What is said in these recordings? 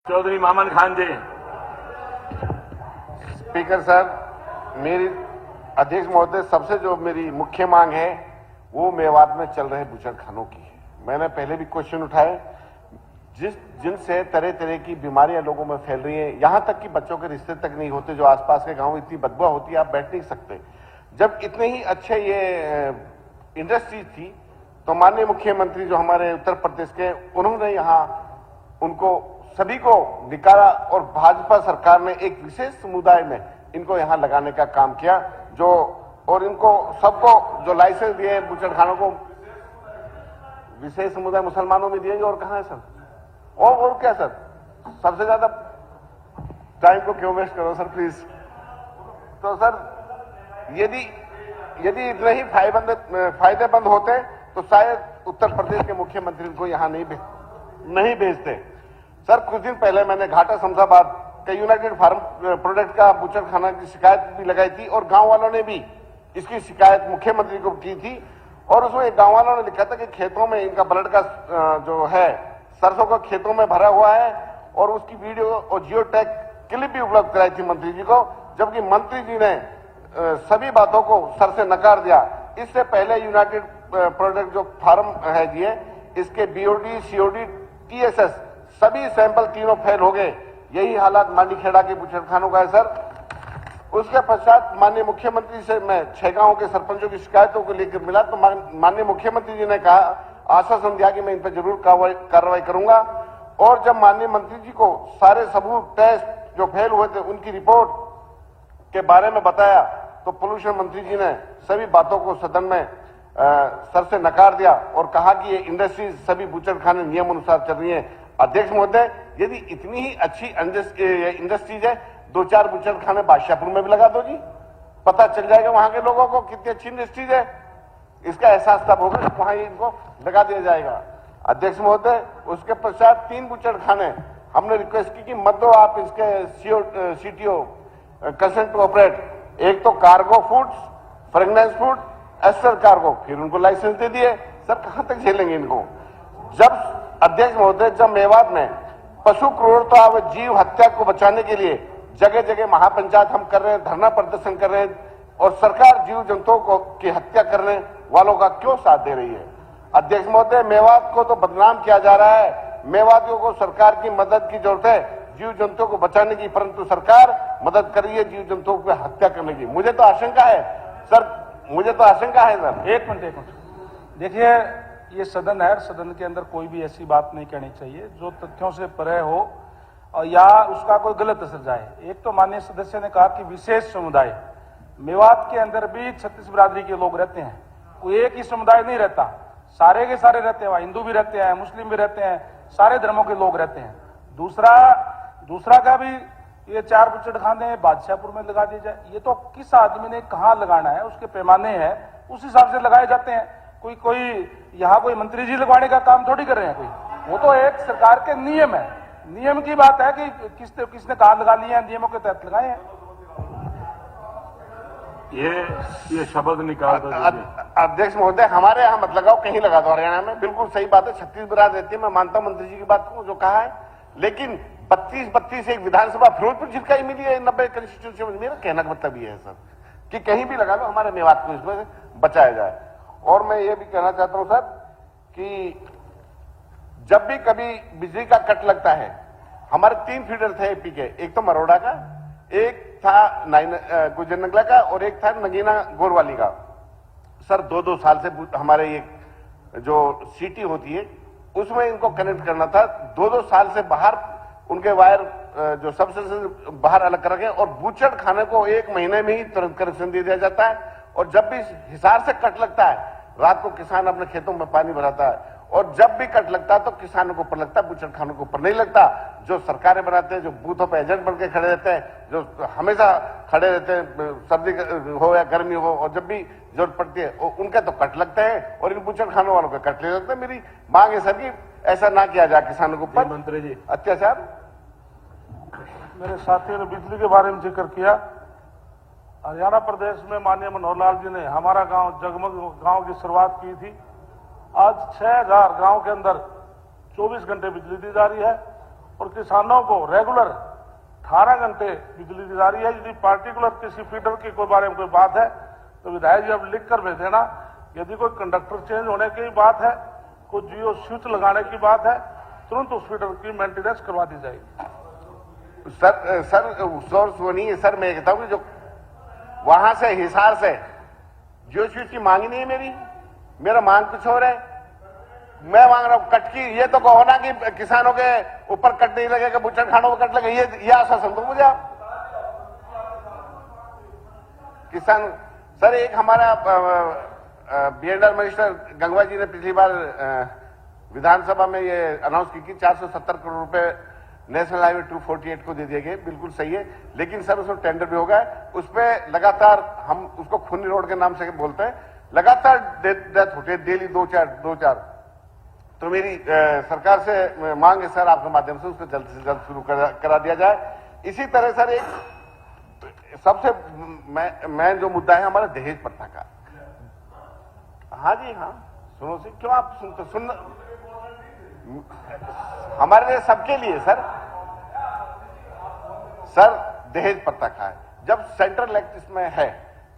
चौधरी मामन खान जी। Speaker sir, मेरी अध्यक्ष महोदय, सबसे जो मेरी मुख्य मांग है वो मेवात में चल रहे बूचड़खानों की है। मैंने पहले भी क्वेश्चन उठाए, जिनसे तरह तरह की बीमारियां लोगों में फैल रही हैं, यहां तक कि बच्चों के रिश्ते तक नहीं होते, जो आसपास के गांव इतनी बदबू होती है आप बैठ नहीं सकते। जब इतने ही अच्छे ये इंडस्ट्री थी तो माननीय मुख्यमंत्री जो हमारे उत्तर प्रदेश के, उन्होंने यहां उनको सभी को निकाला और भाजपा सरकार ने एक विशेष समुदाय में इनको यहां लगाने का काम किया, जो और इनको सबको जो लाइसेंस दिए बूचड़खानों को, विशेष समुदाय मुसलमानों में दिए। और कहां है सर? और क्या सर? सबसे ज्यादा टाइम को क्यों वेस्ट करो सर, प्लीज। तो सर यदि इतने ही फायदेमंद होते तो शायद उत्तर प्रदेश के मुख्यमंत्री को यहां नहीं भेजते। सर, कुछ दिन पहले मैंने घाटा शमशाबाद का यूनाइटेड फार्म प्रोडक्ट का बूचड़खाना की शिकायत भी लगाई थी और गांव वालों ने भी इसकी शिकायत मुख्यमंत्री को की थी। और उसमें गांव वालों ने लिखा था कि खेतों में इनका ब्लड का जो है, सरसों का खेतों में भरा हुआ है, और उसकी वीडियो और जियो टैग क्लिप भी उपलब्ध कराई थी मंत्री जी को, जबकि मंत्री जी ने सभी बातों को सर से नकार दिया। इससे पहले यूनाइटेड प्रोडक्ट जो फार्म है जी, इसके बीओडी, सीओडी, टीएसएस सभी सैंपल तीनों फेल हो गए। यही हालात मांडीखेड़ा के बूचड़खानों का है सर। उसके पश्चात माननीय मुख्यमंत्री से मैं 6 गांवों के सरपंचों की शिकायतों को लेकर मिला तो माननीय मुख्यमंत्री जी ने कहा, आश्वासन दिया कि मैं इन पर जरूर कार्रवाई करूंगा। और जब माननीय मंत्री जी को सारे सबूत, टेस्ट जो फेल हुए थे उनकी रिपोर्ट के बारे में बताया तो पोल्यूशन मंत्री जी ने सभी बातों को सदन में सर से नकार दिया और कहा कि ये इंडस्ट्रीज सभी बूचड़खाने नियम अनुसार चल रही है। अध्यक्ष महोदय, यदि इतनी ही अच्छी इंडस्ट्रीज है, 2-4 बूचड़खाने बादशाहपुर में भी लगा दो जी, पता चल जाएगा वहां के लोगों को कितनी अच्छी इंडस्ट्रीज है। इसका एहसास तब होगा जब वहां इनको लगा दिया जाएगा। अध्यक्ष महोदय, उसके पश्चात 3 बूचड़खाने हमने रिक्वेस्ट की कि मत दो आप इसके सीटीओ कंसेंट टू ऑपरेट। एक तो cargo foods, fragrance food, aster cargo, फिर उनको लाइसेंस दे दिए। सर, कहां तक झेलेंगे इनको? जब अध्यक्ष महोदय, जब मेवात में पशु क्रूरता व जीव हत्या को बचाने के लिए जगह जगह महापंचायत हम कर रहे हैं, धरना प्रदर्शन कर रहे हैं, और सरकार जीव जंतुओं को की हत्या करने वालों का क्यों साथ दे रही है? अध्यक्ष महोदय, मेवात को तो बदनाम किया जा रहा है। मेवातियों को सरकार की मदद की जरूरत है जीव जंतुओं को बचाने की, परंतु सरकार मदद कर रही है जीव जंतुओं की हत्या करने की। मुझे तो आशंका है सर, सर। एक मिनट। देखिए, ये सदन है, सदन के अंदर कोई भी ऐसी बात नहीं कहनी चाहिए जो तथ्यों से परे हो और या उसका कोई गलत असर जाए। एक तो माननीय सदस्य ने कहा कि विशेष समुदाय, मेवात के अंदर भी 36 बिरादरी के लोग रहते हैं, कोई एक ही समुदाय नहीं रहता, सारे के सारे रहते हैं। हिंदू भी रहते हैं, मुस्लिम भी रहते हैं, सारे धर्मों के लोग रहते हैं। दूसरा का भी ये 4 बूचड़खाने बादशाहपुर में लगा दिए जाए, ये तो किस आदमी ने कहां लगाना है, उसके पैमाने हैं, उस हिसाब से लगाए जाते हैं। कोई यहाँ कोई मंत्री जी लगवाने का काम थोड़ी कर रहे हैं कोई, वो तो एक सरकार के नियम है। नियम की बात है कि किसने कहां लगा लिया है, नियमों के तहत लगाए हैं। ये शब्द निकाल दो। अध्यक्ष महोदय, हमारे यहाँ मत लगाओ, कहीं लगा दो। हरियाणा में बिल्कुल सही बात है, 36 बिराद रहती है। मैं मानता हूं मंत्री जी की बात को जो कहा है, लेकिन 32 एक विधानसभा फिरोजपुर जिसका ही मिली है 90 कंस्टिट्यूंसी में। मेरा कहना का मतलब ये है सर कि कहीं भी लगा लो, हमारे मेवात को इसमें बचाया जाए। और मैं ये भी कहना चाहता हूं सर कि जब भी कभी बिजली का कट लगता है, हमारे 3 फीडर थे एपी के, एक तो मरोड़ा का, एक था गुजरनगला का और एक था नगीना गोरवाली का। सर 2-2 साल से हमारे ये जो सिटी होती है उसमें इनको कनेक्ट करना था। 2-2 साल से बाहर उनके वायर जो सबसे बाहर अलग कर रखे हैं, और बूचड़खाने को 1 महीने में ही तुरंत कनेक्शन दे दिया जाता है। और जब भी हिसार से कट लगता है, रात को किसान अपने खेतों में पानी भराता है, और जब भी कट लगता है तो किसानों को ऊपर लगता है, बूचड़खानों को ऊपर नहीं लगता। जो सरकारें बनाते हैं, जो बूथों पर एजेंट बन के खड़े रहते हैं, जो हमेशा खड़े रहते हैं, सर्दी हो या गर्मी हो, और जब भी जरूरत पड़ती है उनके तो कट लगते हैं और इन बूचड़खानों वालों के कट ले लगते हैं। मेरी मांग है सर कि ऐसा ना किया जाए किसानों के ऊपर मंत्री जी अत्याचार। मेरे साथियों ने बिजली के बारे में जिक्र किया। हरियाणा प्रदेश में माननीय मनोहर लाल जी ने हमारा गांव जगमग गांव की शुरुआत की थी। आज 6000 गांव के अंदर 24 घंटे बिजली दी जा रही है। और किसानों को रेगुलर 18 घंटे बिजली दी जा रही है। यदि पार्टिकुलर किसी फीडर की कोई बारे में कोई बात है तो विधायक जी अब लिख कर भेज देना। यदि कोई कंडक्टर चेंज होने की बात है, कोई जियो स्विच लगाने की बात है, तुरंत उस फीडर की मेंटेनेंस करवा दी जाएगी। सर सोर्स वो नहीं है सर। मैं कहता हूं कि जो वहां से हिसार से जियो स्विच की मांग ही नहीं है मेरा मांग कुछ और है। मैं मांग रहा हूं कट की। ये तो कहो ना कि किसानों के ऊपर कट नहीं लगेगा, बुचड़खानों पर कट लगेगा, ये आश्वासन दो मुझे आप। किसान सर, एक हमारा बीएनआर मिनिस्टर गंगवा जी ने पिछली बार विधानसभा में ये अनाउंस की 470 करोड़ रुपए नेशनल हाईवे 248 को दे दिए गए। बिल्कुल सही है, लेकिन सर उसमें टेंडर भी होगा। उस पर लगातार हम उसको खूनी रोड के नाम से बोलते हैं, लगातार डेथ होती है डेली 2-4। तो मेरी सरकार से मांग है सर आपके माध्यम से उसको जल्द से जल्द शुरू करा दिया जाए। इसी तरह सर एक सबसे मैं जो मुद्दा है हमारा दहेज प्रथा का। हाँ जी हाँ, सुनो सी, क्यों आप सुन हमारे लिए सबके लिए सर दहेज प्रथा का है। जब सेंट्रल एक्ट इसमें है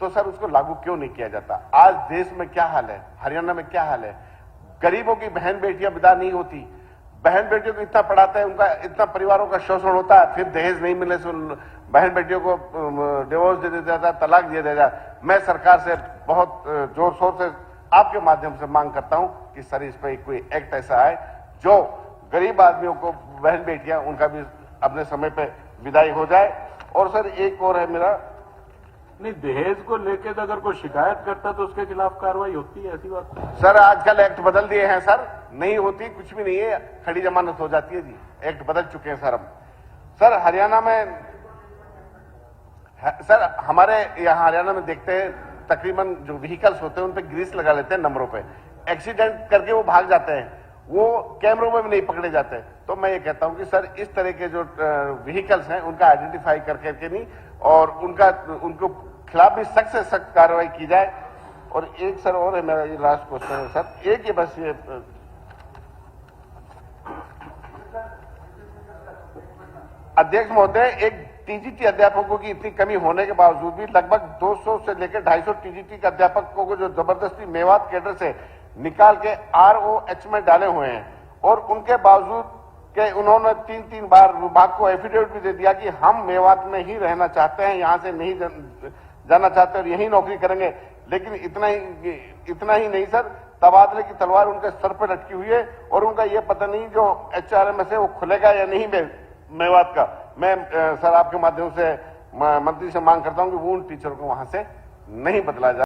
तो सर उसको लागू क्यों नहीं किया जाता? आज देश में क्या हाल है, हरियाणा में क्या हाल है, गरीबों की बहन बेटियां विदा नहीं होती, बहन बेटियों को इतना पढ़ाते हैं, उनका इतना परिवारों का शोषण होता है, फिर दहेज नहीं मिलने से बहन बेटियों को डिवोर्स दे दिया जाता है, तलाक दिया जाता है। मैं सरकार से बहुत जोर शोर से आपके माध्यम से मांग करता हूं कि सर इस पर कोई एक्ट ऐसा आए जो गरीब आदमियों को, बहन बेटियां, उनका भी अपने समय पे विदाई हो जाए। और सर एक और है मेरा, नहीं, दहेज को लेकर अगर कोई शिकायत करता तो उसके खिलाफ कार्रवाई होती है, ऐसी बात नहीं। सर आजकल एक्ट बदल दिए हैं सर, नहीं होती, कुछ भी नहीं है, खड़ी जमानत हो जाती है जी। एक्ट बदल चुके हैं सर अब। सर हरियाणा में सर हमारे यहाँ हरियाणा में देखते हैं तकरीबन जो व्हीकल्स होते हैं उन पे ग्रीस लगा लेते हैं नंबरों पे, एक्सीडेंट करके वो भाग जाते हैं, वो कैमरों में भी नहीं पकड़े जाते। तो मैं ये कहता हूं कि सर इस तरह के जो व्हीकल्स हैं उनका आइडेंटिफाई करके नहीं, और उनको खिलाफ भी सख्त से सख्त कार्रवाई की जाए। और एक सर और है मेरा, ये लास्ट क्वेश्चन है सर, एक ही बस ये अध्यक्ष महोदय, एक टीजीटी अध्यापकों की इतनी कमी होने के बावजूद भी लगभग 200 से लेकर 250 टीजीटी के अध्यापकों को जो जबरदस्ती मेवात कैडर से निकाल के आरओएच में डाले हुए हैं, और उनके बावजूद के उन्होंने 3 बार विभाग को एफिडेविट भी दे दिया कि हम मेवात में ही रहना चाहते हैं, यहां से नहीं जाना चाहते और यही नौकरी करेंगे। लेकिन इतना ही नहीं सर, तबादले की तलवार उनके सर पर लटकी हुई है, और उनका ये पता नहीं जो एचआरएमएस है वो खुलेगा या नहीं मेवात का। मैं सर आपके माध्यम से मंत्री से मांग करता हूं कि वो उन टीचर को वहां से नहीं बदला जाए।